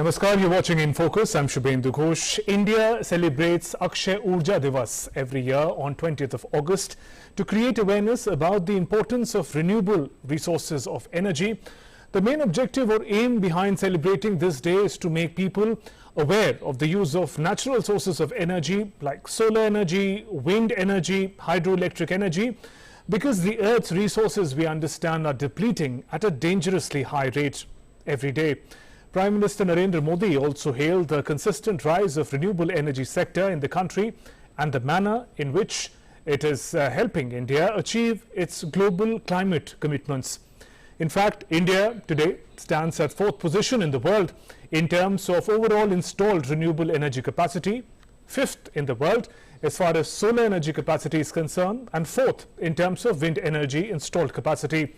Namaskar, you're watching In Focus. I'm Shubhendu Ghosh. India celebrates Akshay Urja Divas every year on 20th of August to create awareness about the importance of renewable resources of energy. The main objective or aim behind celebrating this day is to make people aware of the use of natural sources of energy like solar energy, wind energy, hydroelectric energy, because the Earth's resources, we understand, are depleting at a dangerously high rate every day. Prime Minister Narendra Modi also hailed the consistent rise of renewable energy sector in the country and the manner in which it is helping India achieve its global climate commitments. In fact, India today stands at 4th position in the world in terms of overall installed renewable energy capacity, 5th in the world as far as solar energy capacity is concerned, and 4th in terms of wind energy installed capacity.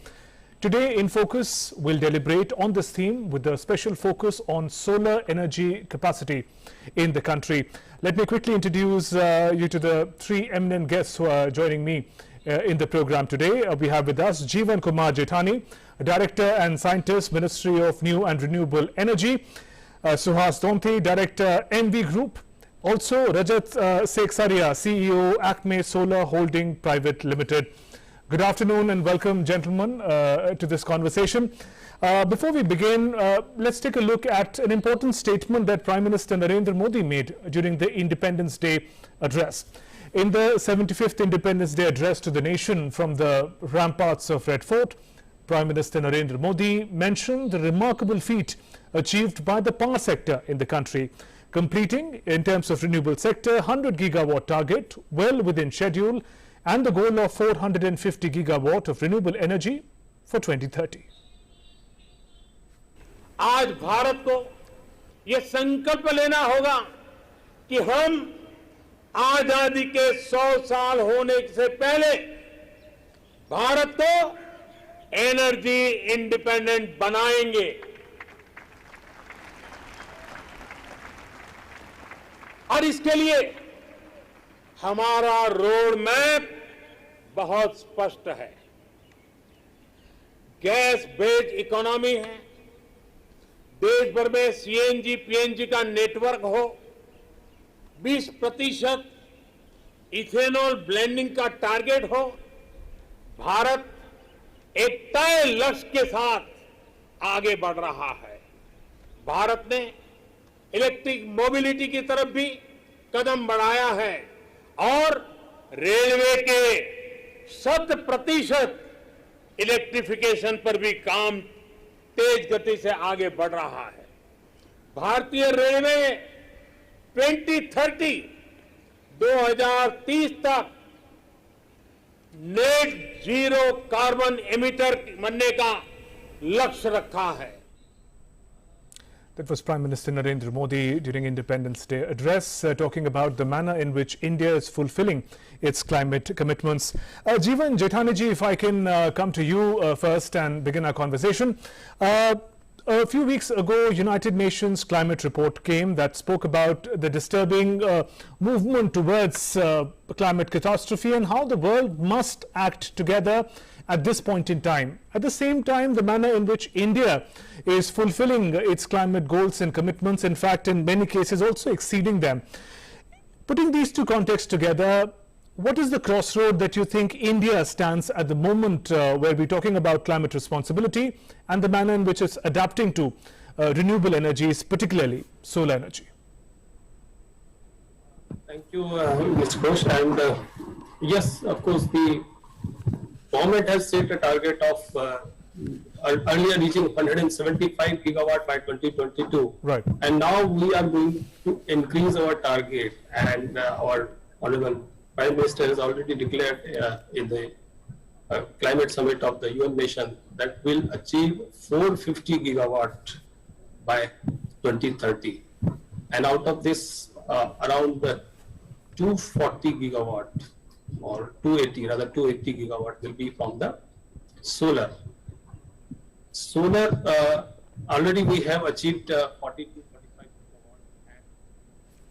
Today in Focus, we'll deliberate on this theme with a special focus on solar energy capacity in the country. Let me quickly introduce you to the three eminent guests who are joining me in the program today. We have with us Jeevan Kumar Jethani, Director and Scientist, Ministry of New and Renewable Energy. Suhas Donti, Director, MV Group. Also Rajat Seksaria, CEO, Acme Solar Holding Private Limited. Good afternoon and welcome, gentlemen, to this conversation. Before we begin, let's take a look at an important statement that Prime Minister Narendra Modi made during the Independence Day address. In the 75th Independence Day address to the nation from the ramparts of Red Fort, Prime Minister Narendra Modi mentioned the remarkable feat achieved by the power sector in the country, completing, in terms of renewable sector, 100 gigawatt target well within schedule, and the goal of 450 gigawatt of renewable energy for 2030. आज भारत को ये संकल्प लेना होगा कि हम आजादी के 100 साल होने से पहले भारत को एनर्जी इंडिपेंडेंट बनाएंगे। और इसके लिए हमारा रोड मैप बहुत स्पष्ट है। गैस बेस्ड इकोनॉमी है, देश भर में सीएनजी पीएनजी का नेटवर्क हो, 20% इथेनॉल ब्लेंडिंग का टारगेट हो। भारत एक तय लक्ष्य के साथ आगे बढ़ रहा है। भारत ने इलेक्ट्रिक मोबिलिटी की तरफ भी कदम बढ़ाया है और रेलवे के 100% इलेक्ट्रिफिकेशन पर भी काम तेज गति से आगे बढ़ रहा है। भारतीय रेलवे 2030 तक नेट जीरो कार्बन एमिटर बनने का लक्ष्य रखा है। That was Prime Minister Narendra Modi during Independence Day address, talking about the manner in which India is fulfilling its climate commitments. Jeevan Jethani ji, if I can come to you first and begin our conversation. A few weeks ago, United Nations climate report came that spoke about the disturbing movement towards climate catastrophe and how the world must act together at this point in time. At the same time, the manner in which India is fulfilling its climate goals and commitments, in fact, in many cases also exceeding them. Putting these two contexts together, what is the crossroad that you think India stands at the moment where we're talking about climate responsibility and the manner in which it's adapting to renewable energies, particularly solar energy? Thank you, Mr. Ghosh. And yes, of course, the government has set a target of earlier reaching 175 gigawatt by 2022. Right. And now we are going to increase our target, and our Honorable Prime Minister has already declared in the climate summit of the UN nation that will achieve 450 gigawatt by 2030. And out of this, around 240 gigawatt or 280 gigawatt will be from the solar. Solar, already we have achieved 40 to 45 gigawatt and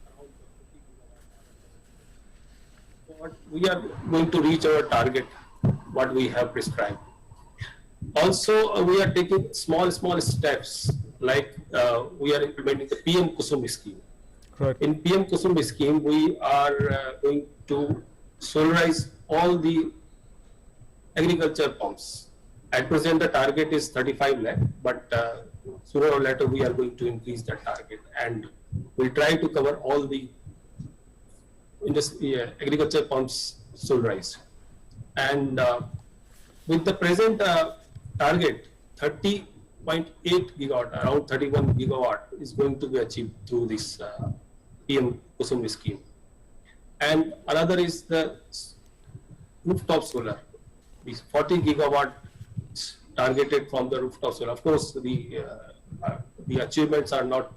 around 50 gigawatt. We are going to reach our target, what we have prescribed. Also, we are taking small steps like we are implementing the PM Kusum scheme. Right. In PM Kusum scheme, we are going to solarize all the agriculture pumps. At present, the target is 35 lakh, but sooner or later we are going to increase that target, and we'll try to cover all the agriculture pumps solarized. And with the present target, 30.8 gigawatt, around 31 gigawatt is going to be achieved through this PM Kusum scheme. And another is the rooftop solar. These 40 gigawatt targeted from the rooftop solar. Of course, the achievements are not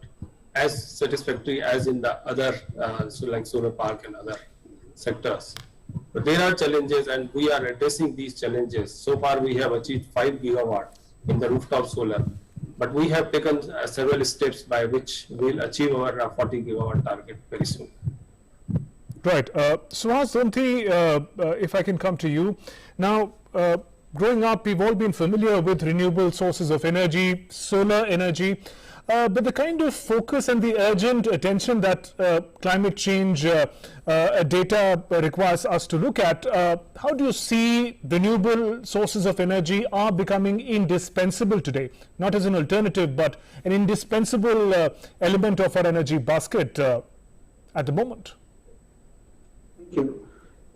as satisfactory as in the other, like solar park and other sectors. But there are challenges, and we are addressing these challenges. So far, we have achieved 5 gigawatt in the rooftop solar, but we have taken several steps by which we will achieve our 40 gigawatt target very soon. Right. Suhas Somthi, if I can come to you. Now, growing up, we've all been familiar with renewable sources of energy, solar energy, but the kind of focus and the urgent attention that climate change data requires us to look at, how do you see renewable sources of energy are becoming indispensable today? Not as an alternative, but an indispensable element of our energy basket at the moment. Thank you.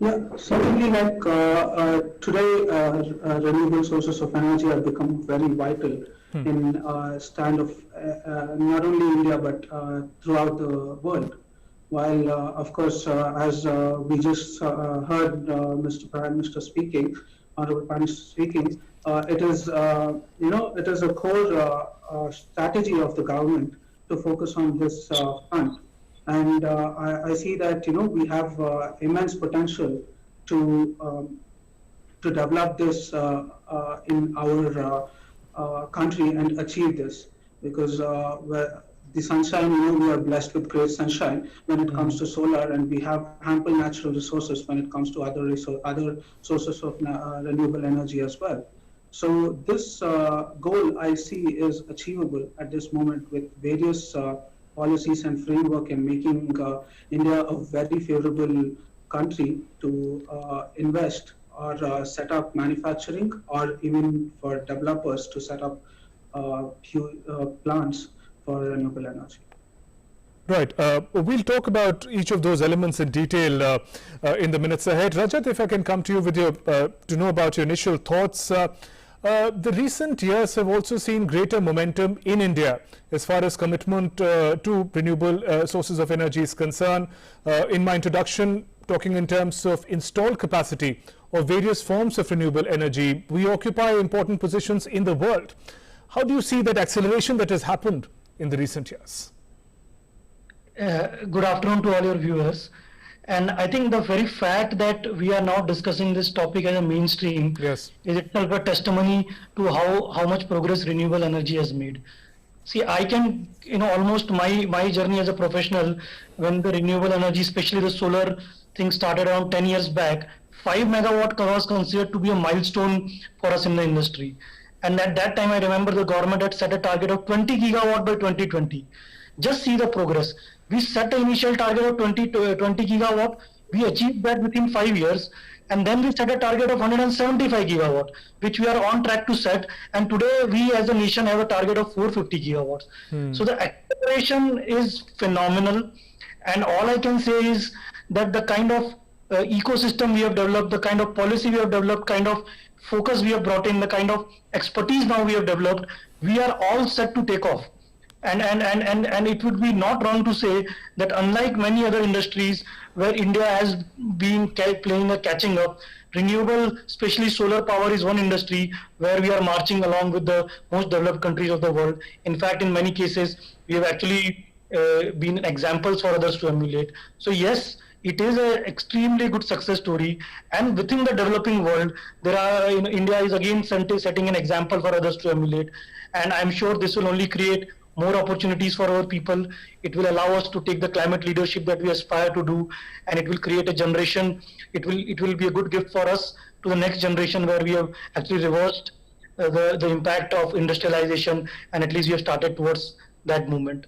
Yeah, certainly, like today, renewable sources of energy have become very vital in stand of not only India but throughout the world. While, of course, as we just heard Mr. Prime Minister speaking, Honorable Prime Minister speaking, it is it is a core strategy of the government to focus on this front. And I see that we have immense potential to develop this in our country and achieve this, because the sunshine, we are blessed with great sunshine when it comes to solar, and we have ample natural resources when it comes to other sources of renewable energy as well. So this goal I see is achievable at this moment with various policies and framework, and making India a very favorable country to invest or set up manufacturing, or even for developers to set up plants for renewable energy. Right. We'll talk about each of those elements in detail in the minutes ahead. Rajat, if I can come to you with your to know about your initial thoughts. The recent years have also seen greater momentum in India as far as commitment to renewable sources of energy is concerned. In my introduction, talking in terms of installed capacity of various forms of renewable energy, we occupy important positions in the world. How do you see that acceleration that has happened in the recent years? Good afternoon to all your viewers. And I think the very fact that we are now discussing this topic as a mainstream is itself a testimony to how much progress renewable energy has made. See, I can, almost my journey as a professional, when the renewable energy, especially the solar thing started around 10 years back, 5 megawatt was considered to be a milestone for us in the industry. And at that time, I remember the government had set a target of 20 gigawatt by 2020. Just see the progress. We set an initial target of 20 gigawatt. We achieved that within 5 years. And then we set a target of 175 gigawatt, which we are on track to set. And today we as a nation have a target of 450 gigawatts. So the acceleration is phenomenal. And all I can say is that the kind of ecosystem we have developed, the kind of policy we have developed, kind of focus we have brought in, the kind of expertise now we have developed, we are all set to take off. And it would be not wrong to say that unlike many other industries where India has been playing a catching up, renewable, especially solar power, is one industry where we are marching along with the most developed countries of the world. In fact, in many cases, we have actually been examples for others to emulate. So yes, it is an extremely good success story, and within the developing world, there are India is again setting an example for others to emulate, and I'm sure this will only create more opportunities for our people. It will allow us to take the climate leadership that we aspire to do, and it will create a generation. It will be a good gift for us to the next generation, where we have actually reversed the impact of industrialization, and at least we have started towards that movement.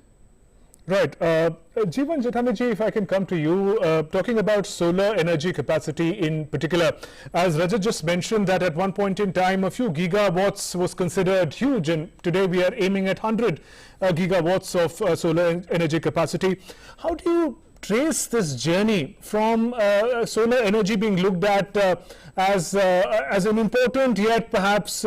Right. Jeevan Jethani, if I can come to you, talking about solar energy capacity in particular, as Rajat just mentioned that at one point in time a few gigawatts was considered huge, and today we are aiming at 100 gigawatts of solar energy capacity. How do you trace this journey from solar energy being looked at as an important yet perhaps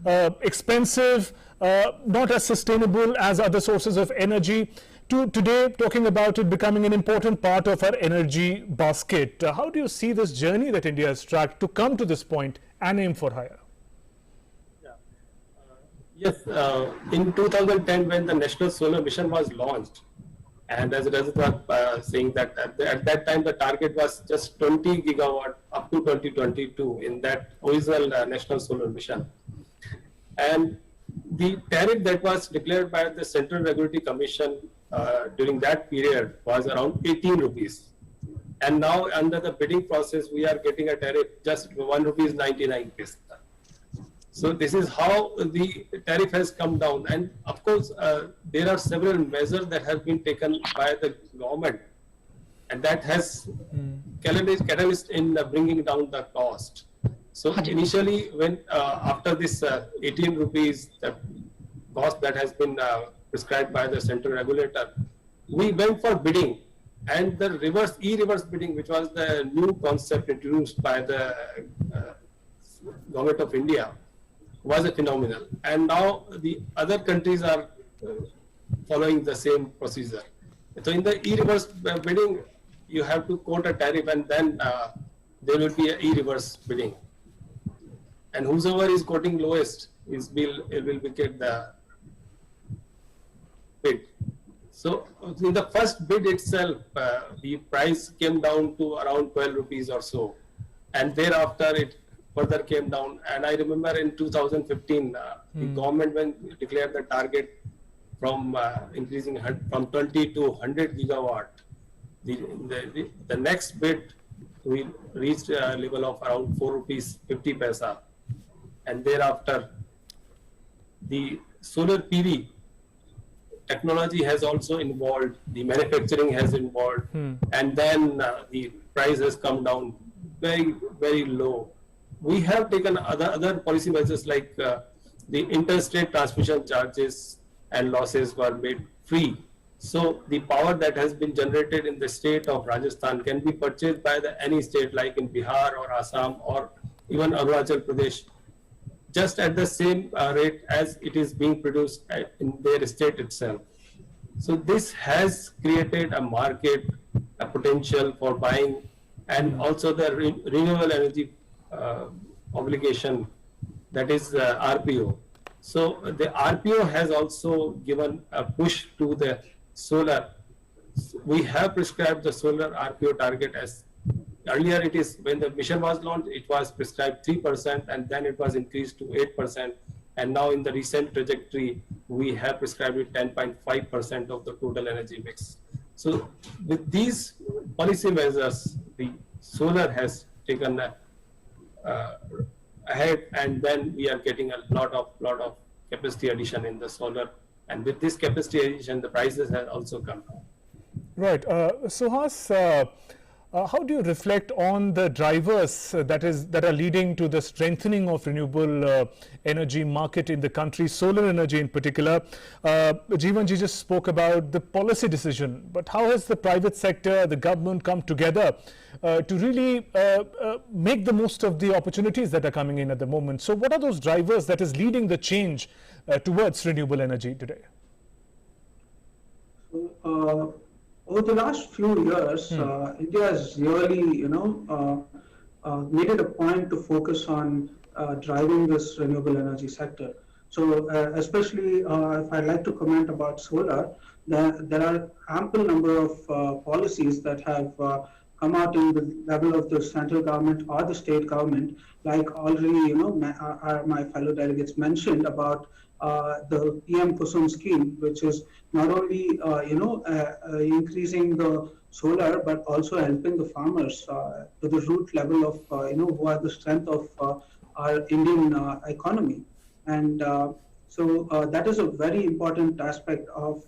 expensive, not as sustainable as other sources of energy, to today talking about it becoming an important part of our energy basket? How do you see this journey that India has tracked to come to this point and aim for higher? Yes, in 2010 when the National Solar Mission was launched, and as Rajat was saying that at that time the target was just 20 gigawatt up to 2022 in that original National Solar Mission. And the tariff that was declared by the Central Regulatory Commission during that period was around 18 rupees. And now under the bidding process, we are getting a tariff just 1 rupees 99 paise. So this is how the tariff has come down. And of course, there are several measures that have been taken by the government, and that has catalyst in bringing down the cost. So initially, when after this 18 rupees, the cost that has been prescribed by the central regulator, we went for bidding, and the e-reverse bidding, which was the new concept introduced by the government of India, was a phenomenal. And now the other countries are following the same procedure. So in the e-reverse bidding, you have to quote a tariff, and then there will be an e-reverse bidding. And whosoever is quoting lowest will get the bid. So in the first bid itself, the price came down to around 12 rupees or so, and thereafter it further came down. And I remember in 2015, the government when declared the target from increasing from 20 to 100 gigawatt, the next bid we reached a level of around 4 rupees 50 paisa. And thereafter, the solar PV technology has also involved, the manufacturing has involved, and then the price has come down very, very low. We have taken other policy measures like the interstate transmission charges and losses were made free. So the power that has been generated in the state of Rajasthan can be purchased by any state like in Bihar or Assam or even Arunachal Pradesh, just at the same rate as it is being produced in their state itself. So this has created a market, a potential for buying, and also the renewable energy obligation, that is RPO. So the RPO has also given a push to the solar. We have prescribed the solar RPO target as earlier it is, when the mission was launched, it was prescribed 3%, and then it was increased to 8%. And now in the recent trajectory, we have prescribed it 10.5% of the total energy mix. So with these policy measures, the solar has taken ahead, and then we are getting a lot of capacity addition in the solar. And with this capacity addition, the prices have also come down. Right. Suhas, how do you reflect on the drivers that are leading to the strengthening of renewable energy market in the country, solar energy in particular? Jeevan ji just spoke about the policy decision, but how has the private sector, the government come together to really make the most of the opportunities that are coming in at the moment? So what are those drivers that is leading the change towards renewable energy today? Over the last few years, India has really, made it a point to focus on driving this renewable energy sector. So, especially if I'd like to comment about solar, there are ample number of policies that have come out in the level of the central government or the state government, like already, my fellow delegates mentioned about the PM Kusum scheme, which is not only increasing the solar, but also helping the farmers to the root level of who are the strength of our Indian economy. And that is a very important aspect of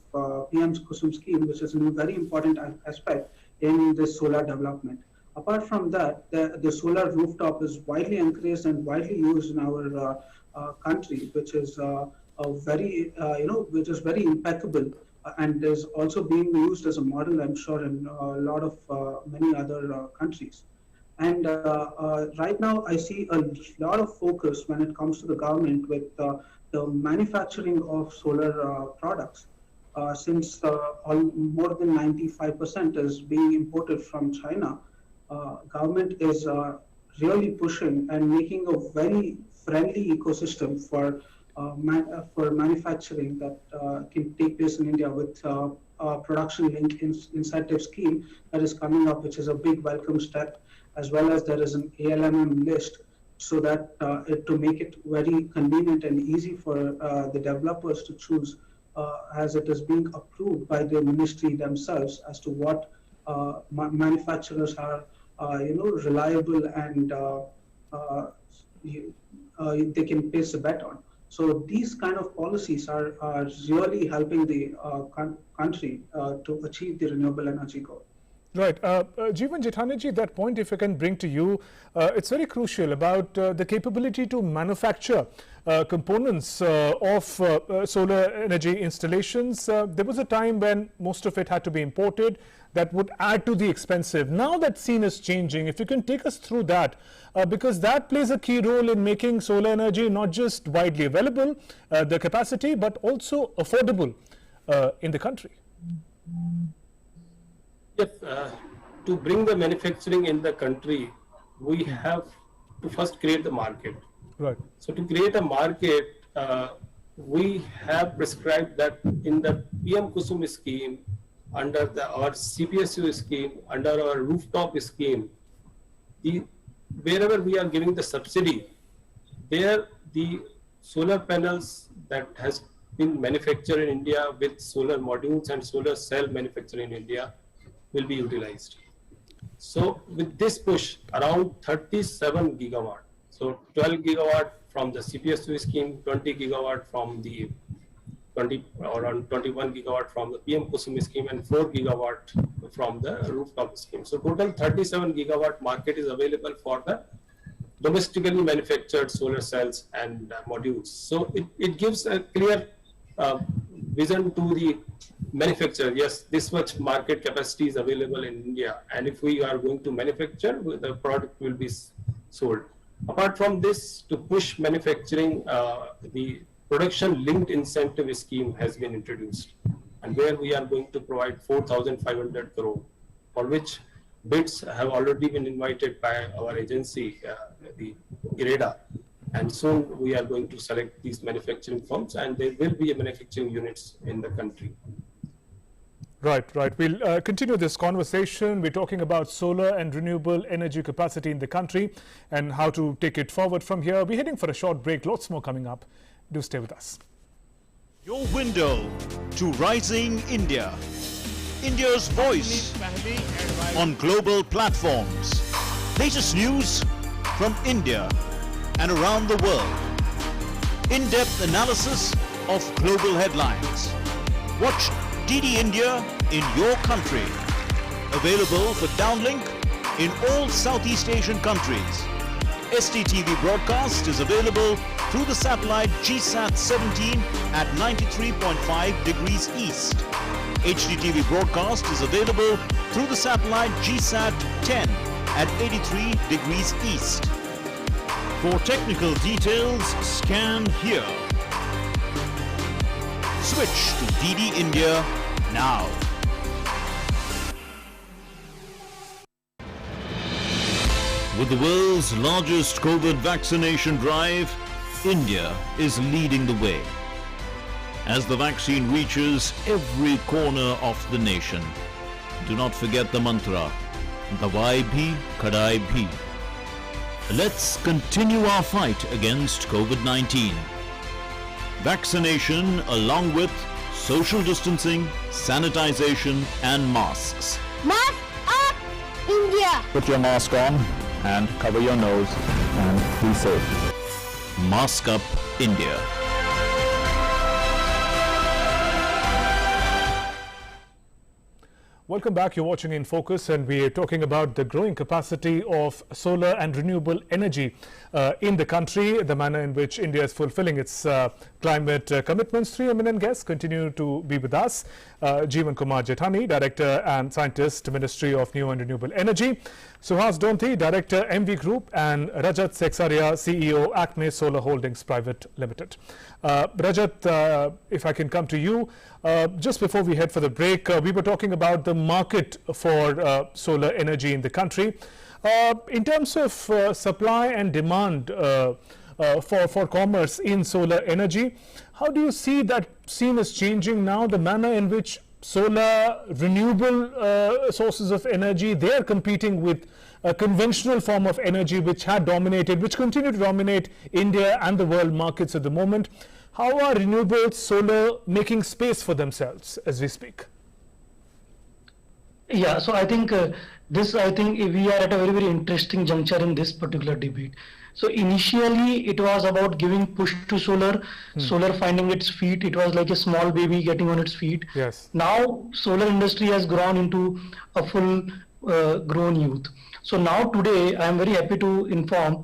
PM's Kusum scheme, which is a very important aspect in this solar development. Apart from that, the solar rooftop is widely encouraged and widely used in our country, which is which is very impeccable and is also being used as a model, I'm sure, in a lot of many other countries. And right now, I see a lot of focus when it comes to the government with the manufacturing of solar products. Since more than 95% is being imported from China, government is really pushing and making a very friendly ecosystem for manufacturing that can take place in India with production link incentive scheme that is coming up, which is a big welcome step, as well as there is an ALMM list so that to make it very convenient and easy for the developers to choose as it is being approved by the ministry themselves as to what manufacturers are reliable and they can place a bet on. So these kind of policies are really helping the country to achieve the renewable energy goal. Right. Jeevan Jethani, that point, if I can bring to you, it's very crucial about the capability to manufacture components of solar energy installations. There was a time when most of it had to be imported. That would add to the expensive. Now that scene is changing. If you can take us through that, because that plays a key role in making solar energy not just widely available, the capacity, but also affordable in the country. Yes, to bring the manufacturing in the country, we have to first create the market. Right. So to create a market, we have prescribed that in the PM Kusum scheme, under our CPSU scheme, under our rooftop scheme, wherever we are giving the subsidy, there the solar panels that has been manufactured in India with solar modules and solar cell manufactured in India will be utilized. So with this push, around 37 gigawatt, so 12 gigawatt from the CPSU scheme, 20 gigawatt from the around 21 gigawatt from the PM Kusum scheme, and 4 gigawatt from the rooftop scheme. So total 37 gigawatt market is available for the domestically manufactured solar cells and modules. So it gives a clear vision to the manufacturer. Yes, this much market capacity is available in India, and if we are going to manufacture, the product will be sold. Apart from this, to push manufacturing, the production linked incentive scheme has been introduced, and where we are going to provide 4,500 crore, for which bids have already been invited by our agency, the IREDA, and soon we are going to select these manufacturing firms, and there will be manufacturing units in the country. Right. We'll continue this conversation. We're talking about solar and renewable energy capacity in the country and how to take it forward from here. We're heading for a short break. Lots more coming up. Do stay with us. Your window to rising India. India's voice on global platforms. Latest news from India and around the world. In-depth analysis of global headlines. Watch DD India in your country. Available for downlink in all Southeast Asian countries. STTV broadcast is available through the satellite GSAT 17 at 93.5 degrees east. HDTV broadcast is available through the satellite GSAT 10 at 83 degrees east. For technical details, scan here. Switch to DD India now. With the world's largest COVID vaccination drive, India is leading the way. As the vaccine reaches every corner of the nation, do not forget the mantra, Dawai bhi, Kadai bhi. Let's continue our fight against COVID-19. Vaccination along with social distancing, sanitization and masks. Mask up, India! Put your mask on and cover your nose and be safe. Mask up India. Welcome back. You're watching In Focus, and we are talking about the growing capacity of solar and renewable energy in the country, the manner in which India is fulfilling its climate commitments. Three eminent guests continue to be with us. Jeevan Kumar Jethani, Director and Scientist, Ministry of New and Renewable Energy. Suhas Donti, Director, MV Group, and Rajat Seksaria, CEO, Acme Solar Holdings Private Limited. Rajat, if I can come to you, just before we head for the break, we were talking about the market for solar energy in the country. In terms of supply and demand for commerce in solar energy, how do you see that scene is changing now, the manner in which solar renewable sources of energy, they are competing with a conventional form of energy which had dominated, which continue to dominate India and the world markets at the moment? How are renewables, solar making space for themselves as we speak? Yeah, so I think we are at a very, very interesting juncture in this particular debate. So initially it was about giving push to solar, solar finding its feet. It was like a small baby getting on its feet. Yes. Now solar industry has grown into a full grown youth. So now today I am very happy to inform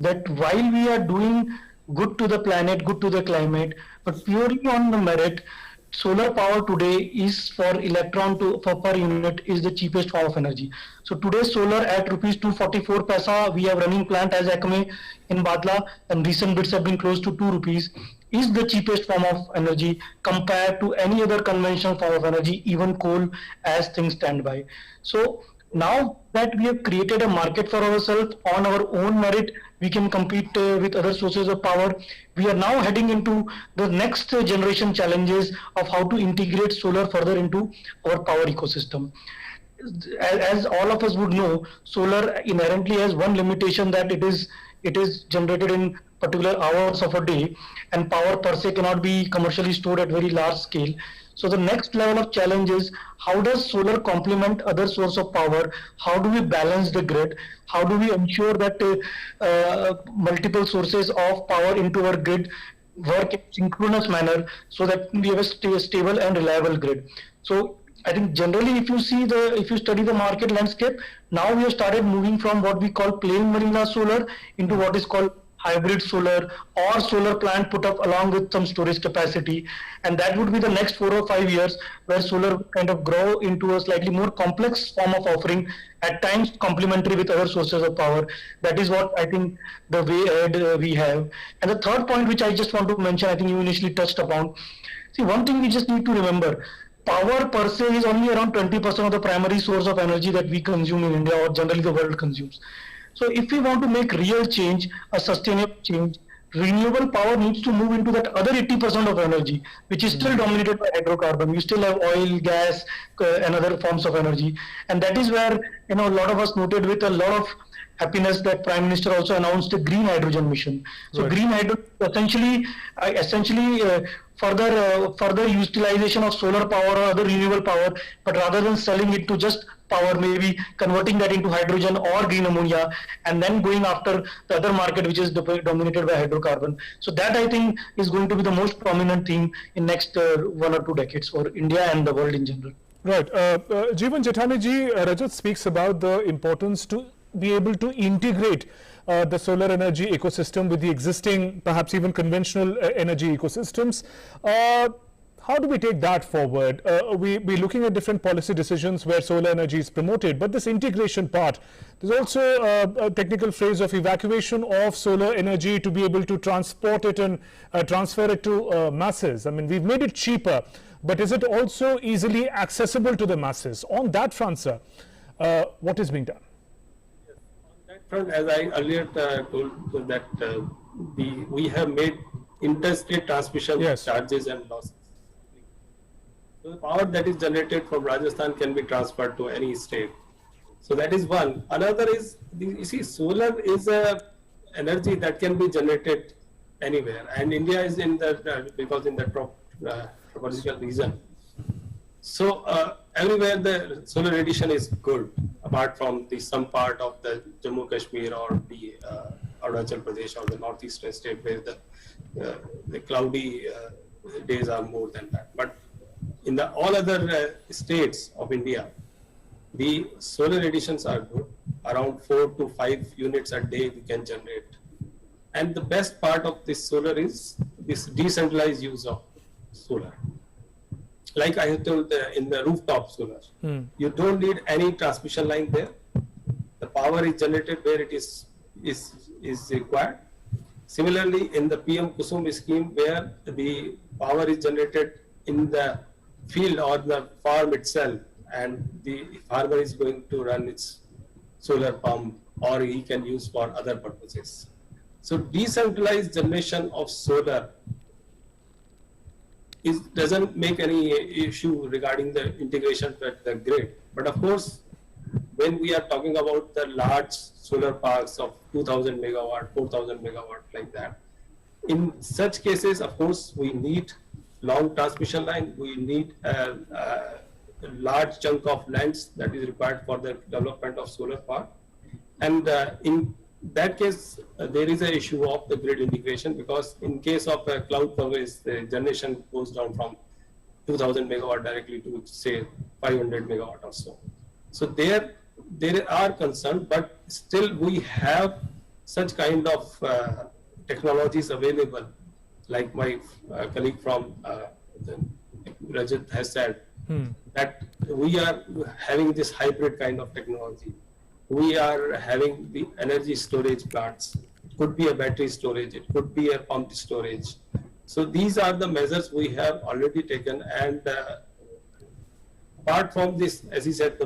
that while we are doing good to the planet, good to the climate, but purely on the merit, solar power today is for electron for per unit is the cheapest form of energy. So today solar at rupees 244 paisa, we have running plant as Acme in Badla, and recent bids have been close to 2 rupees, is the cheapest form of energy compared to any other conventional form of energy, even coal, as things stand by. So now that we have created a market for ourselves on our own merit, we can compete with other sources of power. We are now heading into the next generation challenges of how to integrate solar further into our power ecosystem. As all of us would know, solar inherently has one limitation, that it is generated in particular hours of a day, and power per se cannot be commercially stored at very large scale. So the next level of challenge is, how does solar complement other source of power? How do we balance the grid? How do we ensure that multiple sources of power into our grid work in synchronous manner so that we have a stable and reliable grid? So I think generally if you study the market landscape, now we have started moving from what we call plain vanilla solar into what is called hybrid solar or solar plant put up along with some storage capacity, and that would be the next 4 or 5 years where solar kind of grow into a slightly more complex form of offering, at times complementary with other sources of power. That is what I think the way ahead we have. And the third point which I just want to mention, I think you initially touched upon. See, one thing we just need to remember, power per se is only around 20% of the primary source of energy that we consume in India, or generally the world consumes. So if we want to make real change, a sustainable change, renewable power needs to move into that other 80% of energy, which is still dominated by hydrocarbon. You still have oil, gas, and other forms of energy. And that is where, a lot of us noted with a lot of happiness that Prime Minister also announced a green hydrogen mission. So right. Green hydrogen essentially further utilization of solar power or other renewable power, but rather than selling it to just power, maybe converting that into hydrogen or green ammonia, and then going after the other market which is dominated by hydrocarbon. So that I think is going to be the most prominent theme in next 1 or 2 decades for India and the world in general. Right. Jeevan Jethani ji, Rajat speaks about the importance to be able to integrate the solar energy ecosystem with the existing, perhaps even conventional energy ecosystems. How do we take that forward? We're looking at different policy decisions where solar energy is promoted, but this integration part, there's also a technical phrase of evacuation of solar energy to be able to transport it and transfer it to masses. I mean, we've made it cheaper, but is it also easily accessible to the masses? On that front, sir, what is being done? Yes. On that front, as I earlier told that we have made interstate transmission charges and losses. So the power that is generated from Rajasthan can be transferred to any state. So that is one. Another is, you see, solar is a energy that can be generated anywhere, and India is in the because in the tropical region. So everywhere the solar radiation is good, apart from some part of the Jammu Kashmir or the Arunachal Pradesh or the northeastern state where the cloudy days are more than that. But in the all other states of India, the solar additions are good. Around 4 to 5 units a day we can generate. And the best part of this solar is this decentralized use of solar. Like I have told in the rooftop solar, you don't need any transmission line there. The power is generated where it is required. Similarly, in the PM Kusum scheme, where the power is generated in the field or the farm itself, and the farmer is going to run its solar pump, or he can use for other purposes. So decentralized generation of solar doesn't make any issue regarding the integration with the grid. But of course, when we are talking about the large solar parks of 2000 megawatt, 4000 megawatt, like that, in such cases, of course, we need long transmission line, we need a large chunk of lands that is required for the development of solar park. And in that case, there is an issue of the grid integration, because in case of cloud coverage, the generation goes down from 2000 megawatt directly to say 500 megawatt or so. So there are concerns, but still we have such kind of technologies available, like my colleague from Rajat has said, that we are having this hybrid kind of technology. We are having the energy storage plants. It could be a battery storage, it could be a pump storage. So these are the measures we have already taken. And apart from this, as he said,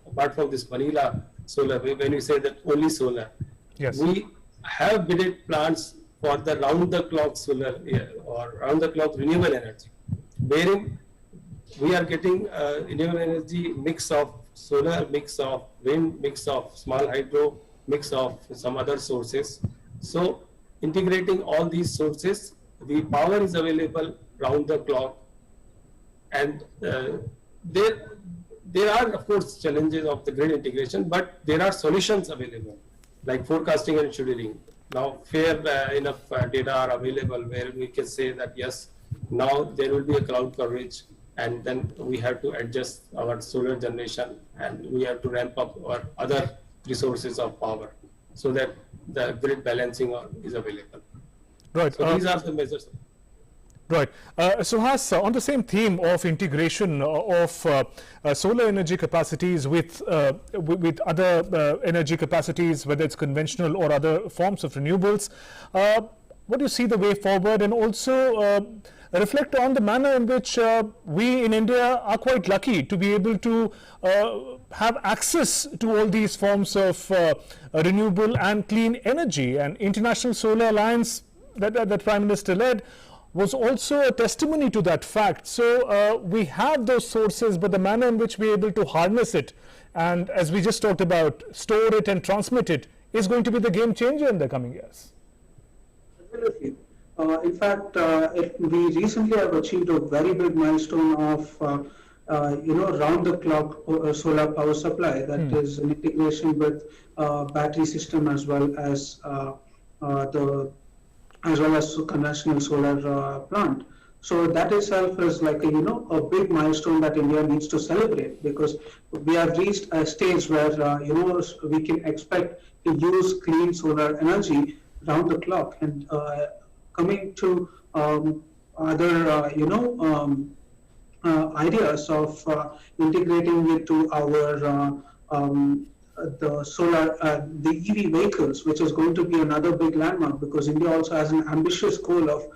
apart from this vanilla solar, when you say that only solar, yes, we have bidded plants for the round-the-clock solar or round-the-clock renewable energy, wherein we are getting renewable energy mix of solar, mix of wind, mix of small hydro, mix of some other sources. So integrating all these sources, the power is available round the clock. And there are, of course, challenges of the grid integration, but there are solutions available, like forecasting and scheduling. Now fair enough data are available where we can say that yes, now there will be a cloud coverage, and then we have to adjust our solar generation, and we have to ramp up our other resources of power so that the grid balancing is available. Right. So these are the measures. Right. Suhas, on the same theme of integration of solar energy capacities with other energy capacities, whether it's conventional or other forms of renewables, what do you see the way forward? And also reflect on the manner in which we in India are quite lucky to be able to have access to all these forms of renewable and clean energy. And International Solar Alliance that Prime Minister led was also a testimony to that fact. So we have those sources, but the manner in which we are able to harness it, and as we just talked about, store it and transmit it, is going to be the game changer in the coming years. Definitely. In fact, we recently have achieved a very big milestone of round-the-clock solar power supply. That is an integration with battery system as well as conventional solar plant. So that itself is like a big milestone that India needs to celebrate, because we have reached a stage where we can expect to use clean solar energy round the clock. And coming to other ideas of integrating it to our the solar, the EV vehicles, which is going to be another big landmark, because India also has an ambitious goal of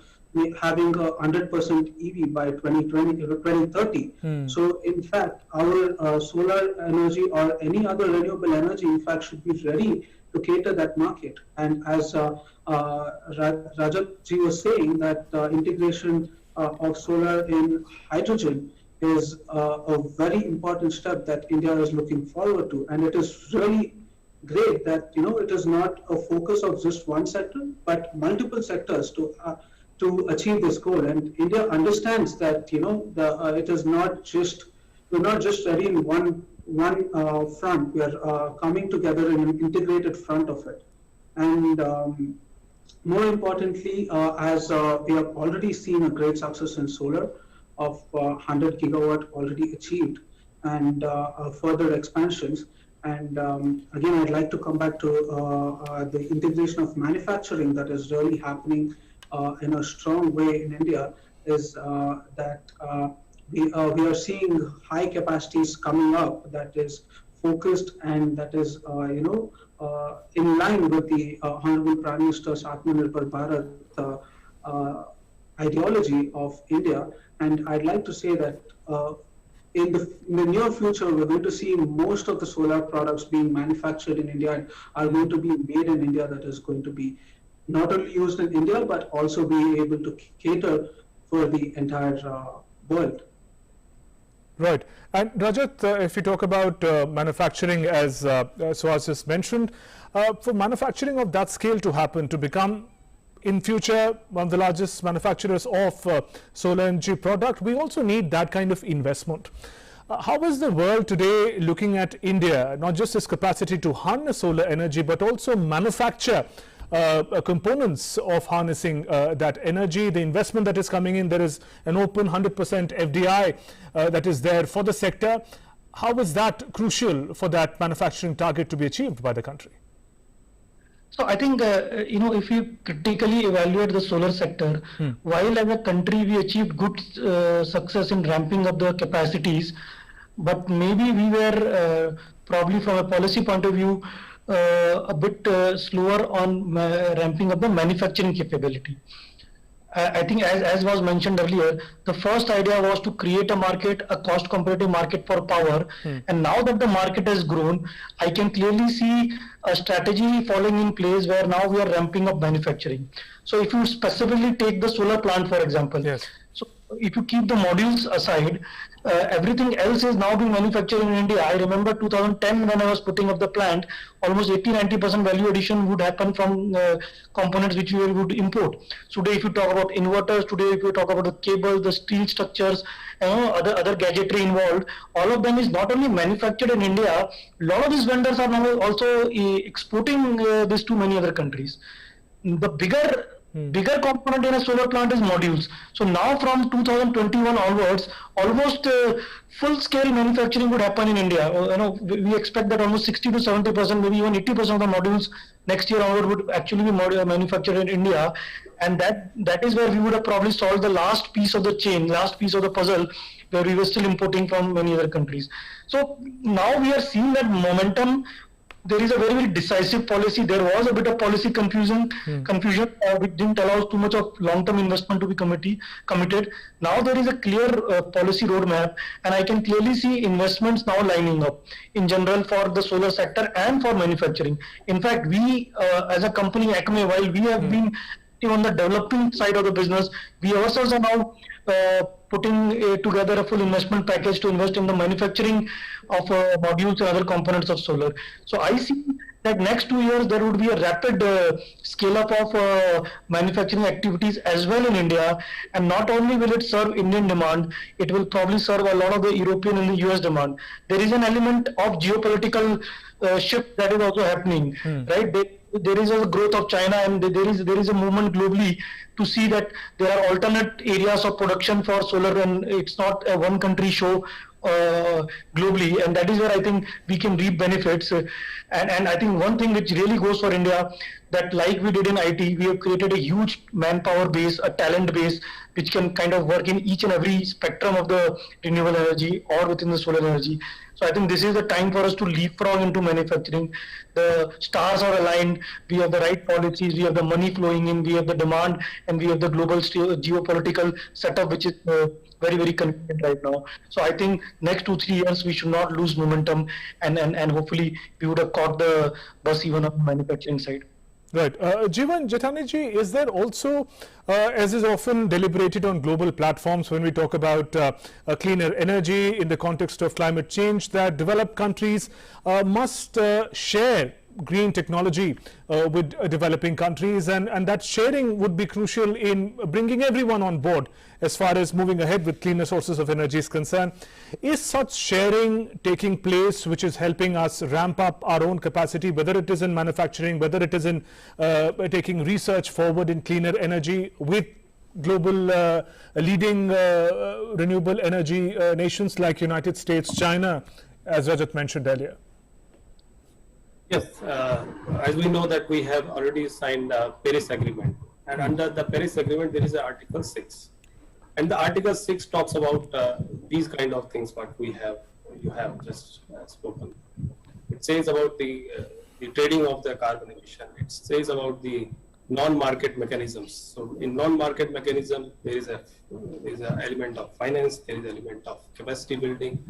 having 100% EV by 2030. So in fact, our solar energy or any other renewable energy, in fact, should be ready to cater that market. And as Rajat ji was saying, that integration of solar in hydrogen is a very important step that India is looking forward to. And it is really great that it is not a focus of just one sector, but multiple sectors to achieve this goal. And India understands that it is not just, we're not just ready in one front. We are coming together in an integrated front of it. And More importantly, as we have already seen a great success in solar of 100 gigawatt already achieved, and further expansions. And again, I'd like to come back to the integration of manufacturing that is really happening in a strong way in India, is that we are seeing high capacities coming up that is focused and that is in line with the Honorable Prime Minister's Atmanirbhar Bharat ideology of India. And I'd like to say that in the near future, we're going to see most of the solar products being manufactured in India and are going to be made in India, that is going to be not only used in India, but also be able to cater for the entire world. Right. And Rajat, if you talk about manufacturing, as Suhas just mentioned, for manufacturing of that scale to happen, to become in future one of the largest manufacturers of solar energy product, we also need that kind of investment. How is the world today looking at India, not just its capacity to harness solar energy, but also manufacture components of harnessing that energy, the investment that is coming in? There is an open 100% FDI that is there for the sector. How is that crucial for that manufacturing target to be achieved by the country? So I think, if you critically evaluate the solar sector, while as a country we achieved good success in ramping up the capacities, but maybe we were probably from a policy point of view a bit slower on ramping up the manufacturing capability. I think as was mentioned earlier, the first idea was to create a market, a cost competitive market for power. And now that the market has grown, I can clearly see a strategy falling in place where now we are ramping up manufacturing. So if you specifically take the solar plant, for example, yes. So if you keep the modules aside, everything else is now being manufactured in India. I remember 2010 when I was putting up the plant, almost 80-90% value addition would happen from components which we would import. Today, if you talk about inverters, today if you talk about the cables, the steel structures, other gadgetry involved, all of them is not only manufactured in India. A lot of these vendors are now also exporting this to many other countries. The bigger component in a solar plant is modules. So now from 2021 onwards, almost full-scale manufacturing would happen in India. We expect that almost 60 to 70%, maybe even 80% of the modules next year onward would actually be manufactured in India, and that is where we would have probably solved the last piece of the chain, last piece of the puzzle, where we were still importing from many other countries. So now we are seeing that momentum. There is a very, very decisive policy. There was a bit of policy confusion which didn't allow too much of long-term investment to be committed. Now there is a clear policy roadmap, and I can clearly see investments now lining up in general for the solar sector and for manufacturing. In fact, we as a company, Acme, while we have been on the developing side of the business, we ourselves are now putting together a full investment package to invest in the manufacturing of modules and other components of solar. So I see that next 2 years there would be a rapid scale up of manufacturing activities as well in India, and not only will it serve Indian demand, it will probably serve a lot of the European and the US demand. There is an element of geopolitical shift that is also happening, right? There is a growth of China, and there is a movement globally to see that there are alternate areas of production for solar, and it's not a one country show globally, and that is where I think we can reap benefits. And I think one thing which really goes for India, that like we did in IT, we have created a huge manpower base, a talent base, which can kind of work in each and every spectrum of the renewable energy or within the solar energy. So I think this is the time for us to leapfrog into manufacturing. The stars are aligned. We have the right policies. We have the money flowing in. We have the demand, and we have the global geopolitical setup, which is very, very convenient right now. So I think next 2-3 years we should not lose momentum, and hopefully we would have caught the bus even on the manufacturing side. Right. Jeevan Jethani, is there also, as is often deliberated on global platforms when we talk about cleaner energy in the context of climate change, that developed countries must share green technology with developing countries, and that sharing would be crucial in bringing everyone on board as far as moving ahead with cleaner sources of energy is concerned. Is such sharing taking place which is helping us ramp up our own capacity, whether it is in manufacturing, whether it is in taking research forward in cleaner energy with global leading renewable energy nations like United States, China, as Rajat mentioned earlier? Yes, as we know that we have already signed a Paris Agreement, and under the Paris Agreement there is Article 6, and the Article 6 talks about these kind of things what you have just spoken. It says about the trading of the carbon emission. It says about the non-market mechanisms. So in non-market mechanism there is an element of finance, there is an element of capacity building.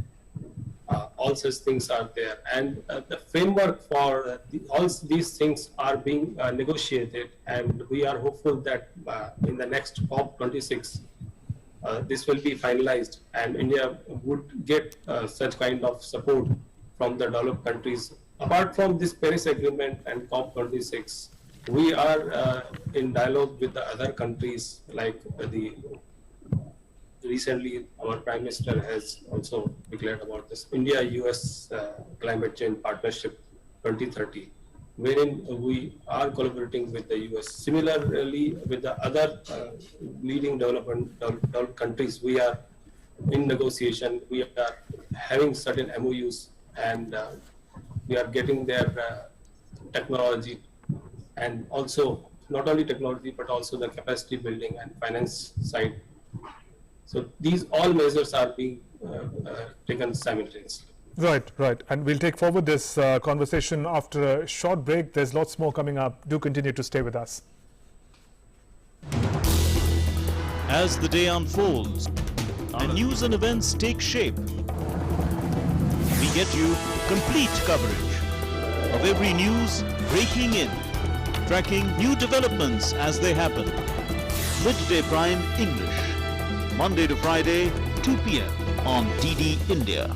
All such things are there, and the framework for all these things are being negotiated, and we are hopeful that in the next COP26 this will be finalized, and India would get such kind of support from the developed countries. Apart from this Paris Agreement and COP26, we are in dialogue with the other countries, like recently our Prime Minister has also declared about this India-US Climate Change Partnership 2030, wherein we are collaborating with the US. Similarly, with the other leading developed countries, we are in negotiation. We are having certain MOUs, and we are getting their technology, and also not only technology but also the capacity building and finance side. So these all measures are being taken simultaneously. Right, right. And we'll take forward this conversation after a short break. There's lots more coming up. Do continue to stay with us. As the day unfolds and news and events take shape, we get you complete coverage of every news breaking in, tracking new developments as they happen. Midday Prime English, Monday to Friday, 2 p.m. on DD India.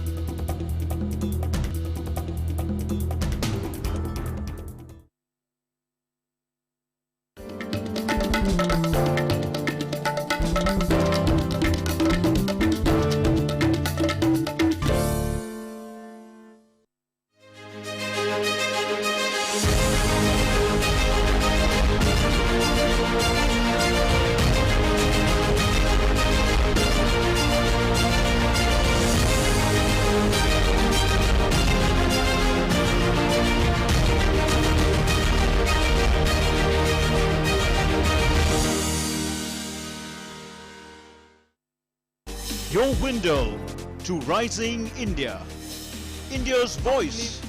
Your window to rising India. India's voice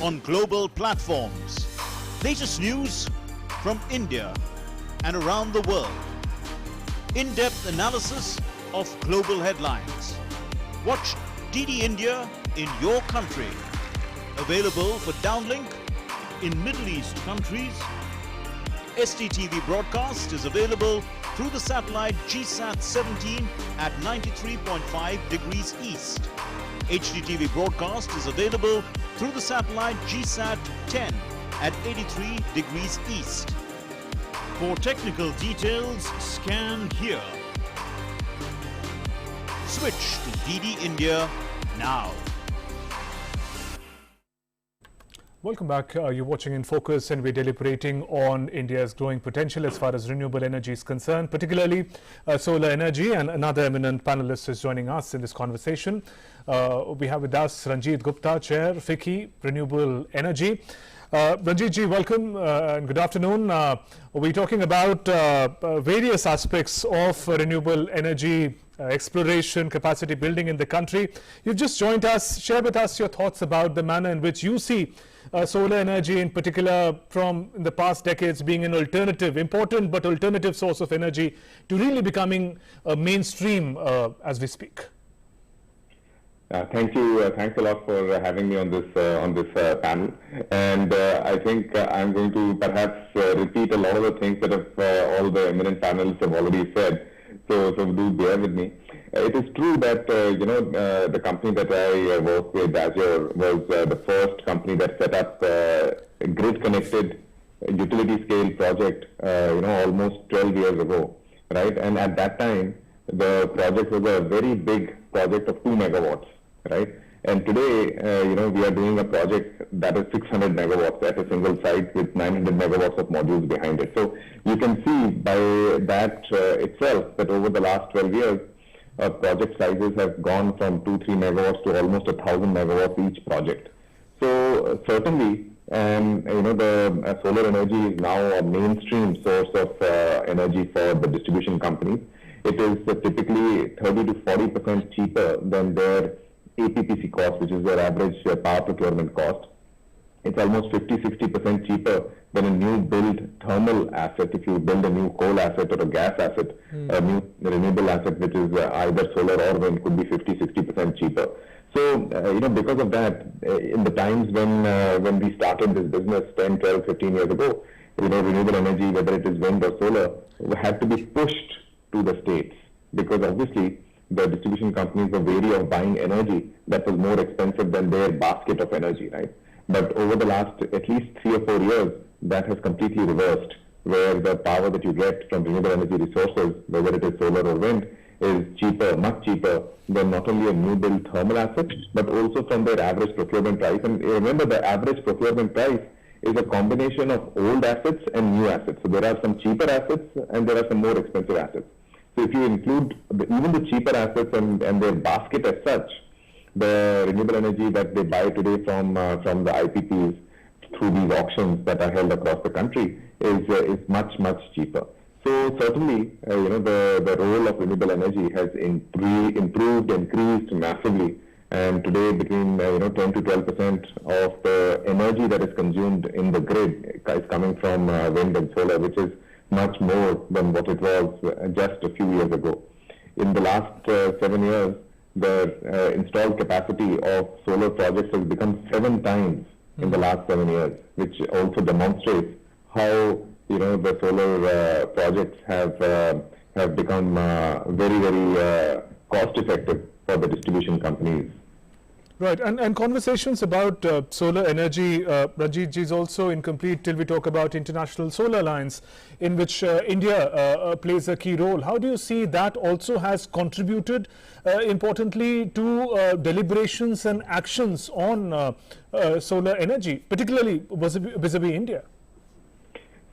on global platforms. Latest news from India and around the world. In-depth analysis of global headlines. Watch DD India in your country. Available for downlink in Middle East countries. STTV broadcast is available through the satellite GSAT 17 at 93.5 degrees east. HDTV broadcast is available through the satellite GSAT 10 at 83 degrees east. For technical details, scan here. Switch to DD India now. Welcome back. You're watching In Focus, and we're deliberating on India's growing potential as far as renewable energy is concerned, particularly solar energy. And another eminent panelist is joining us in this conversation. We have with us Ranjit Gupta, Chair, FICCI, Renewable Energy. Ranjit ji, welcome and good afternoon. We're talking about various aspects of renewable energy exploration, capacity building in the country. You've just joined us. Share with us your thoughts about the manner in which you see solar energy, in particular from in the past decades, being an alternative, important but alternative source of energy to really becoming mainstream as we speak. Thank you. Thanks a lot for having me on this panel. And I think I'm going to perhaps repeat a lot of the things that have, all the eminent panelists have already said. So do bear with me. it is true that, the company that I work with, Azure, was the first company that set up a grid-connected utility scale project, almost 12 years ago, right? And at that time, the project was a very big project of 2 megawatts, right? And today, we are doing a project that is 600 megawatts at a single site with 900 megawatts of modules behind it. So you can see by that itself that over the last 12 years, project sizes have gone from 2-3 megawatts to almost 1,000 megawatts each project. So certainly, the solar energy is now a mainstream source of energy for the distribution companies. It is typically 30 to 40% cheaper than their APPC cost, which is their average power procurement cost. It's almost 50-60% cheaper than a new build thermal asset. If you build a new coal asset or a gas asset, a new renewable asset, which is either solar or wind, could be 50-60% cheaper. So, because of that, in the times when we started this business 10, 12, 15 years ago, renewable energy, whether it is wind or solar, had to be pushed to the states, because obviously the distribution companies were wary of buying energy that was more expensive than their basket of energy, right? But over the last at least 3 or 4 years, that has completely reversed, where the power that you get from renewable energy resources, whether it is solar or wind, is cheaper, much cheaper than not only a new build thermal asset, but also from their average procurement price. And remember, the average procurement price is a combination of old assets and new assets. So there are some cheaper assets and there are some more expensive assets. So if you include even the cheaper assets and their basket as such, the renewable energy that they buy today from the IPPs through these auctions that are held across the country is much, much cheaper. So certainly, the role of renewable energy has improved, increased massively. And today, between 10 to 12% of the energy that is consumed in the grid is coming from wind and solar, which is much more than what it was just a few years ago. In the last 7 years, the installed capacity of solar projects has become 7 times in the last 7 years, which also demonstrates how the solar projects have become very, very cost effective for the distribution companies. Right, and conversations about solar energy, Ranjit ji, is also incomplete till we talk about International Solar Alliance, in which India plays a key role. How do you see that also has contributed importantly to deliberations and actions on solar energy, particularly vis-a-vis India?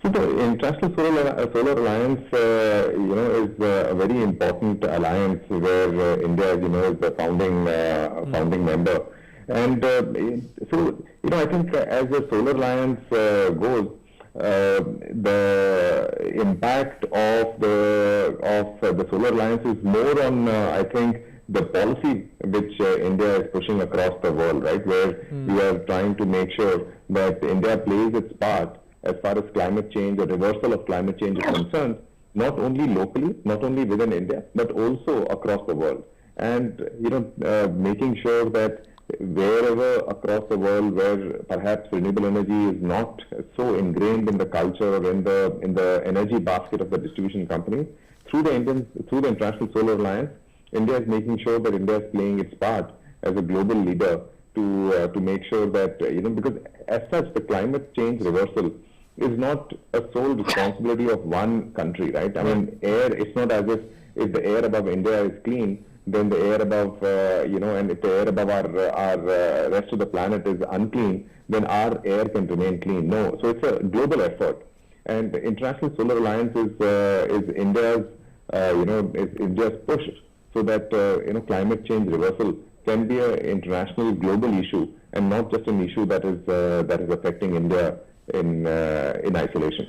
So the International Solar Alliance, is a very important alliance where India, is the founding member. And I think as the Solar Alliance goes, the impact of the Solar Alliance is more on, I think, the policy which India is pushing across the world, right? Where we are trying to make sure that India plays its part as far as climate change or reversal of climate change is concerned, not only locally, not only within India, but also across the world. And, making sure that wherever across the world where perhaps renewable energy is not so ingrained in the culture or in the energy basket of the distribution company, through the International Solar Alliance, India is making sure that India is playing its part as a global leader to make sure that, because as such, the climate change reversal is not a sole responsibility of one country, right? I mean, air, it's not as if the air above India is clean, then the air above, and if the air above our rest of the planet is unclean, then our air can remain clean. No, so it's a global effort. And the International Solar Alliance is India's, is India's push so that, climate change reversal can be an international global issue and not just an issue that is affecting India in isolation.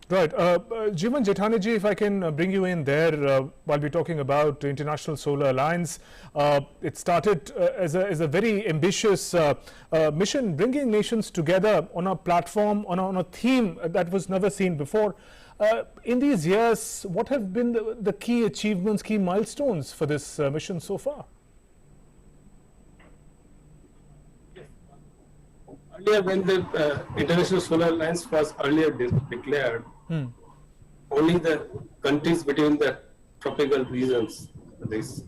Right. Jeevan Jethani ji, if I can bring you in there while we're talking about the International Solar Alliance. It started as a very ambitious mission, bringing nations together on a platform, on a theme that was never seen before. In these years, what have been the key achievements, key milestones for this mission so far? Earlier, when the International Solar Alliance was earlier declared, only the countries between the tropical regions, these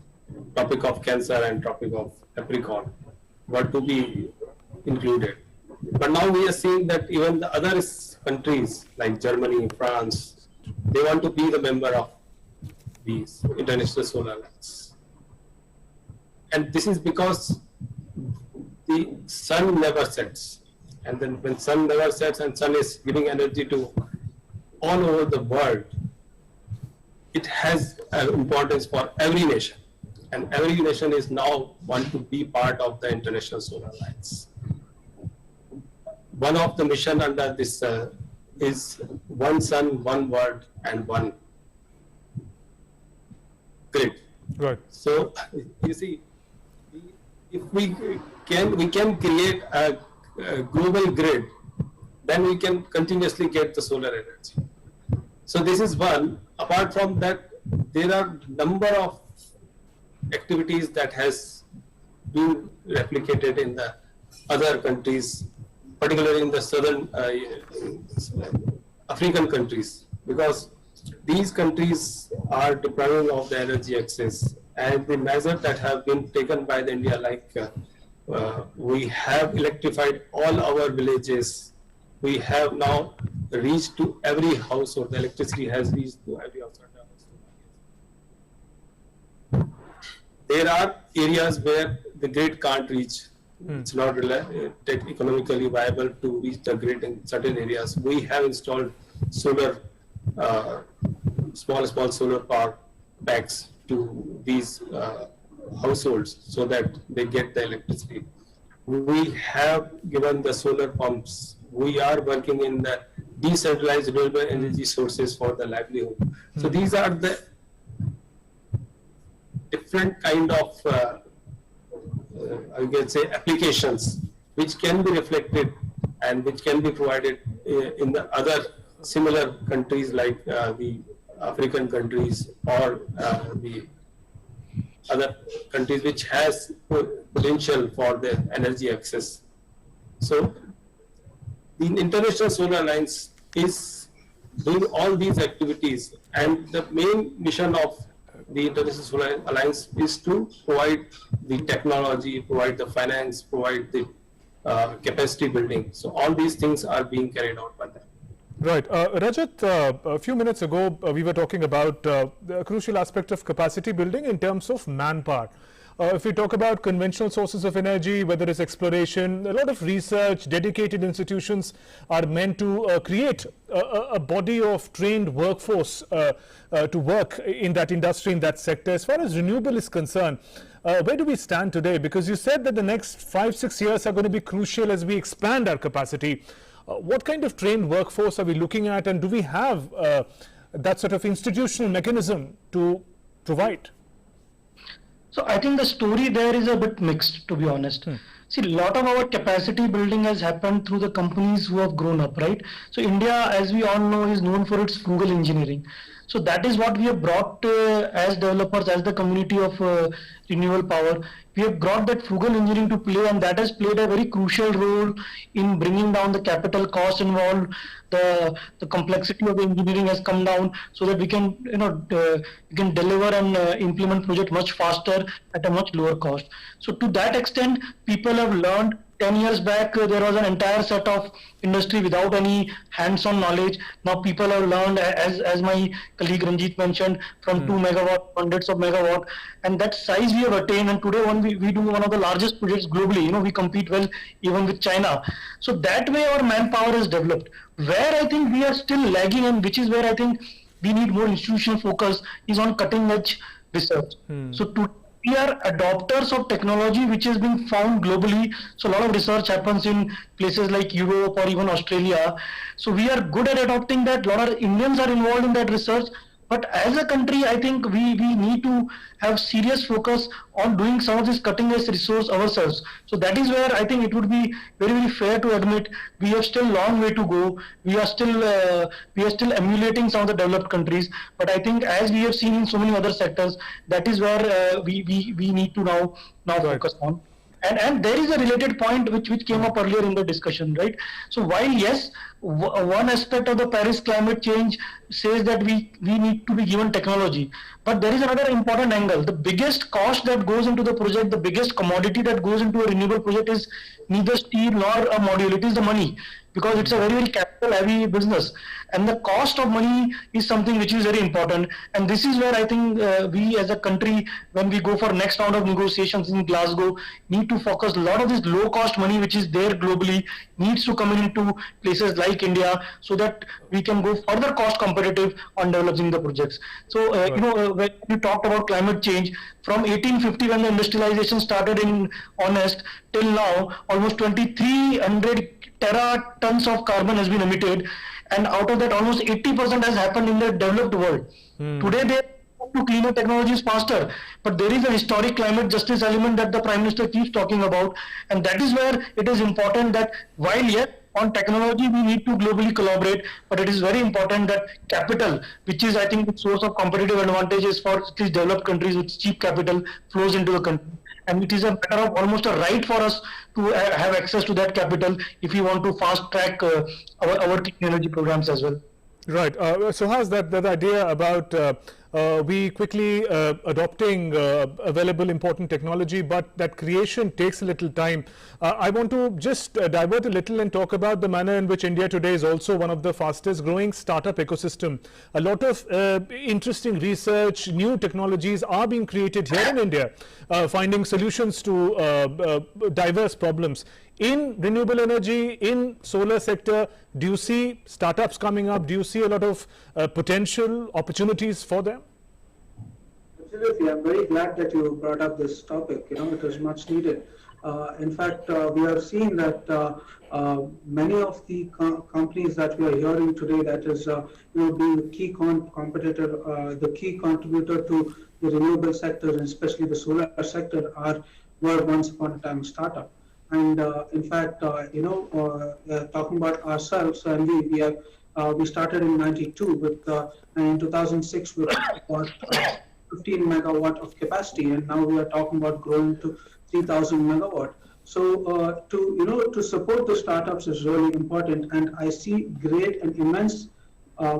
Tropic of Cancer and Tropic of Capricorn were to be included. But now we are seeing that even the other countries like Germany, France, they want to be the member of these International Solar Alliance. And this is because the sun never sets. And then when sun never sets and sun is giving energy to all over the world, it has importance for every nation. And every nation is now want to be part of the International Solar Alliance. One of the mission under this is one sun, one world, and one grid. Right. So you see, if we can create a global grid, then we can continuously get the solar energy. So this is one. Apart from that, there are number of activities that has been replicated in the other countries, particularly in the southern African countries, because these countries are depriving of the energy access, and the measures that have been taken by the India, like we have electrified all our villages. We have now reached to every household. The electricity has reached to every household. There are areas where the grid can't reach. It's not economically viable to reach the grid in certain areas. We have installed solar, small solar power packs to these households so that they get the electricity. We have given the solar pumps. We are working in the decentralized renewable energy sources for the livelihood. So these are the different kind of I can say applications which can be reflected and which can be provided in the other similar countries like the African countries or the other countries which has potential for the energy access. So the International Solar Alliance is doing all these activities, and the main mission of the International Solar Alliance is to provide the technology, provide the finance, provide the capacity building. So all these things are being carried out by them. Right. Rajat, a few minutes ago, we were talking about the crucial aspect of capacity building in terms of manpower. If we talk about conventional sources of energy, whether it's exploration, a lot of research, dedicated institutions are meant to create a body of trained workforce to work in that industry, in that sector. As far as renewable is concerned, where do we stand today? Because you said that the next 5-6 years are going to be crucial as we expand our capacity. What kind of trained workforce are we looking at, and do we have that sort of institutional mechanism to provide? So I think the story there is a bit mixed, to be honest. See, a lot of our capacity building has happened through the companies who have grown up, right? So India, as we all know, is known for its frugal engineering. So that is what we have brought as developers, as the community of renewable power. We have brought that frugal engineering to play, and that has played a very crucial role in bringing down the capital cost involved. The complexity of the engineering has come down so that we can, we can deliver and implement project much faster at a much lower cost. So to that extent, people have learned. 10 years back, there was an entire set of industry without any hands-on knowledge. Now people have learned, as my colleague Ranjit mentioned, from 2 megawatt, hundreds of megawatt, and that size we have attained. And today, when we do one of the largest projects globally, we compete well even with China. So that way, our manpower is developed. Where I think we are still lagging, and which is where I think we need more institutional focus, is on cutting-edge research. So we are adopters of technology which is being found globally. So a lot of research happens in places like Europe or even Australia. So we are good at adopting that. A lot of Indians are involved in that research. But as a country, I think we need to have serious focus on doing some of this cutting edge resource ourselves. So that is where I think it would be very, very fair to admit we have still a long way to go. We are still emulating some of the developed countries. But I think as we have seen in so many other sectors, that is where we need to now focus on. And there is a related point which came up earlier in the discussion, right? So while yes, one aspect of the Paris climate change says that we need to be given technology, but there is another important angle. The biggest cost that goes into the project, the biggest commodity that goes into a renewable project is neither steel nor a module, it is the money, because it's a very, very capital heavy business, and the cost of money is something which is very important. And this is where I think we as a country, when we go for next round of negotiations in Glasgow, need to focus. A lot of this low cost money which is there globally needs to come into places like India, so that we can go further cost competitive on developing the projects. So when you talked about climate change, from 1850 when the industrialization started in honest till now, almost 2300 teratons of carbon has been emitted, and out of that almost 80% has happened in the developed world. Today they to cleaner technologies faster, but there is a historic climate justice element that the Prime Minister keeps talking about, and that is where it is important that while yet on technology we need to globally collaborate, but it is very important that capital, which is I think the source of competitive advantages for these developed countries with cheap capital, flows into the country. And it is a matter of almost a right for us to have access to that capital if we want to fast track our clean energy programs as well. Right. So how's that idea about we quickly adopting available important technology, but that creation takes a little time. I want to just divert a little and talk about the manner in which India today is also one of the fastest growing startup ecosystem. A lot of interesting research, new technologies are being created here in India, finding solutions to diverse problems. In renewable energy, in solar sector, do you see startups coming up? Do you see a lot of potential opportunities for them? Absolutely. I'm very glad that you brought up this topic. It was much needed. In fact, we are seeing that many of the companies that we are hearing today, that is, being the key competitor, the key contributor to the renewable sector, and especially the solar sector, were once upon a time a startup. And in fact, talking about ourselves, and we started in '92 with, and in 2006 we got 15 megawatt of capacity, and now we are talking about growing to 3,000 megawatt. So to support the startups is really important, and I see great and immense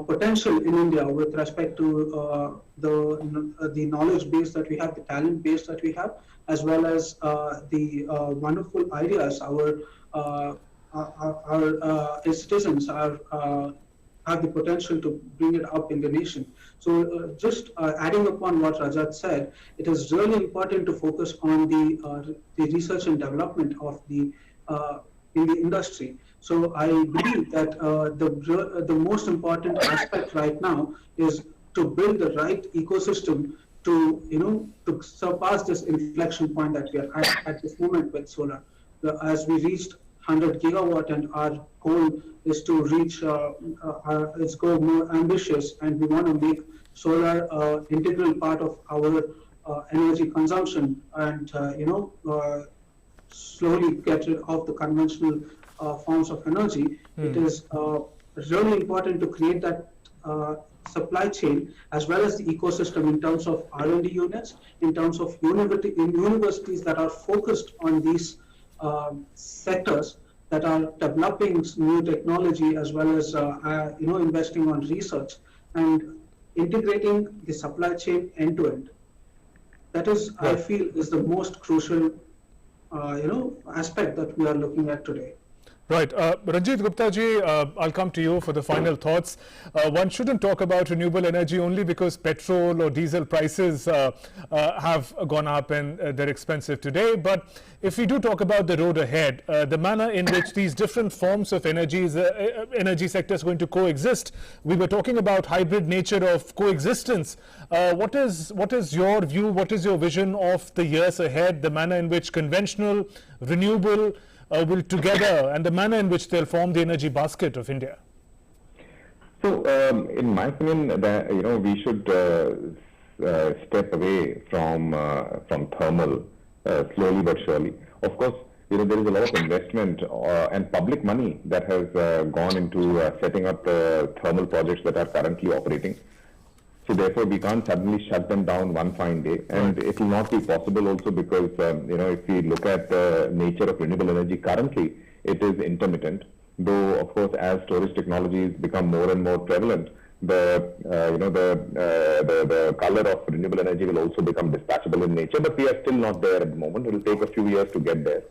potential in India with respect to the knowledge base that we have, the talent base that we have, as well as the wonderful ideas our citizens have the potential to bring it up in the nation. So just adding upon what Rajat said, it is really important to focus on the research and development of in the industry. So I believe that the most important aspect right now is to build the right ecosystem to surpass this inflection point that we are at this moment with solar. As we reached 100 gigawatt, and our goal is to reach its goal more ambitious, and we want to make solar integral part of our energy consumption, and slowly get rid of the conventional forms of energy. It is really important to create that supply chain as well as the ecosystem in terms of R&D units, in terms of universities that are focused on these sectors, that are developing new technology, as well as investing on research and integrating the supply chain end to end. That is, I feel, is the most crucial aspect that we are looking at today. Right. Ranjit Gupta ji, I'll come to you for the final thoughts. One shouldn't talk about renewable energy only because petrol or diesel prices have gone up and they're expensive today. But if we do talk about the road ahead, the manner in which these different forms of energy sectors are going to coexist, we were talking about hybrid nature of coexistence. What is your view? What is your vision of the years ahead, the manner in which conventional, renewable, will together, and the manner in which they'll form the energy basket of India? So, in my opinion, we should step away from thermal slowly but surely. Of course, there is a lot of investment and public money that has gone into setting up thermal projects that are currently operating. So therefore, we can't suddenly shut them down one fine day, and it will not be possible also because if we look at the nature of renewable energy currently, it is intermittent. Though of course, as storage technologies become more and more prevalent, the color of renewable energy will also become dispatchable in nature. But we are still not there at the moment. It will take a few years to get there.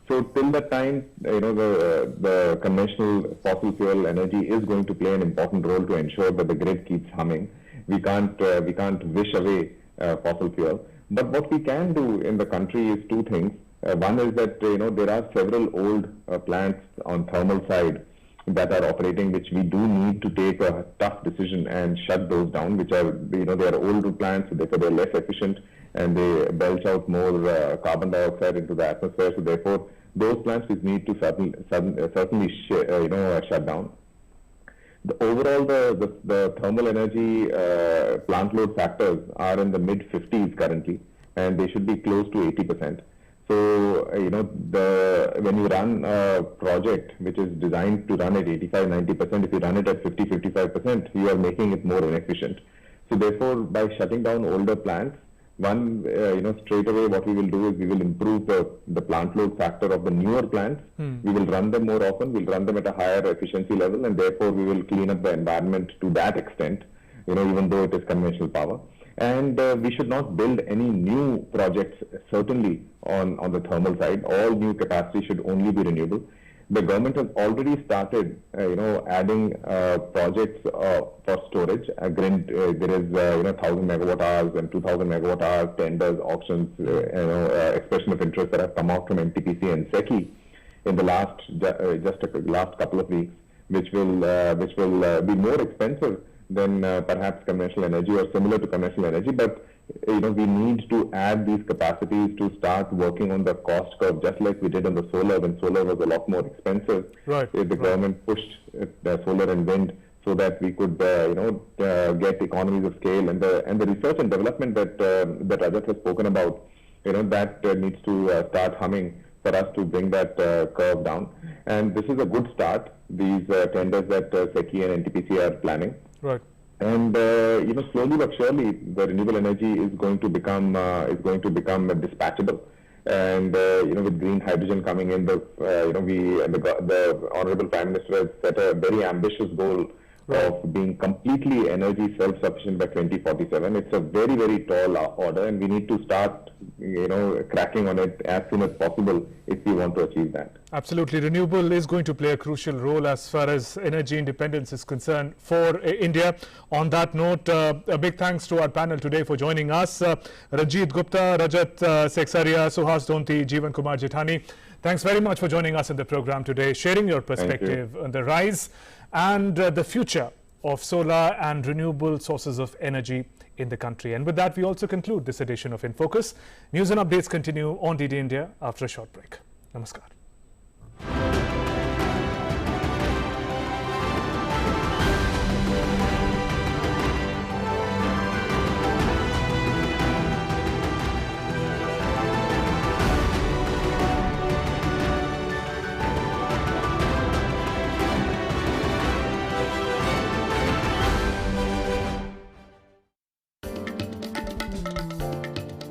So till that time, the conventional fossil fuel energy is going to play an important role to ensure that the grid keeps humming. We can't wish away fossil fuel. But what we can do in the country is two things. One is that there are several old plants on thermal side that are operating, which we do need to take a tough decision and shut those down. Which are they are older plants, so therefore they're less efficient and they belch out more carbon dioxide into the atmosphere. So therefore, those plants we need to certainly shut down. Overall, the thermal energy plant load factors are in the mid-50s currently, and they should be close to 80%. So, when you run a project which is designed to run at 85-90%, if you run it at 50-55%, you are making it more inefficient. So therefore, by shutting down older plants, straight away what we will do is we will improve the plant load factor of the newer plants. We will run them more often, we'll run them at a higher efficiency level, and therefore we will clean up the environment to that extent, even though it is conventional power. And we should not build any new projects, certainly on the thermal side. All new capacity should only be renewable. The government has already started, adding projects for storage. There is 1,000 megawatt hours and 2,000 megawatt hours tenders, auctions, expression of interest that have come out from NTPC and SECI in the last couple of weeks, which will be more expensive than perhaps conventional energy or similar to conventional energy. But we need to add these capacities to start working on the cost curve, just like we did on the solar, when solar was a lot more expensive. The government pushed the solar and wind so that we could, get economies of scale, and the research and development that Rajat has spoken about, that needs to start humming for us to bring that curve down. And this is a good start. These tenders that SECI and NTPC are planning. And slowly but surely, the renewable energy is going to become dispatchable. And with green hydrogen coming in, the Honorable Prime Minister has set a very ambitious goal of being completely energy self-sufficient by 2047. It's a very, very tall order, and we need to start cracking on it as soon as possible if we want to achieve that. Absolutely. Renewable is going to play a crucial role as far as energy independence is concerned for India. On that note, a big thanks to our panel today for joining us. Ranjit Gupta, Rajat Seksaria, Suhas Donti, Jeevan Kumar Jethani. Thanks very much for joining us in the program today, sharing your perspective on the rise and the future of solar and renewable sources of energy in the country. And with that, we also conclude this edition of In Focus. News and updates continue on DD India after a short break. Namaskar.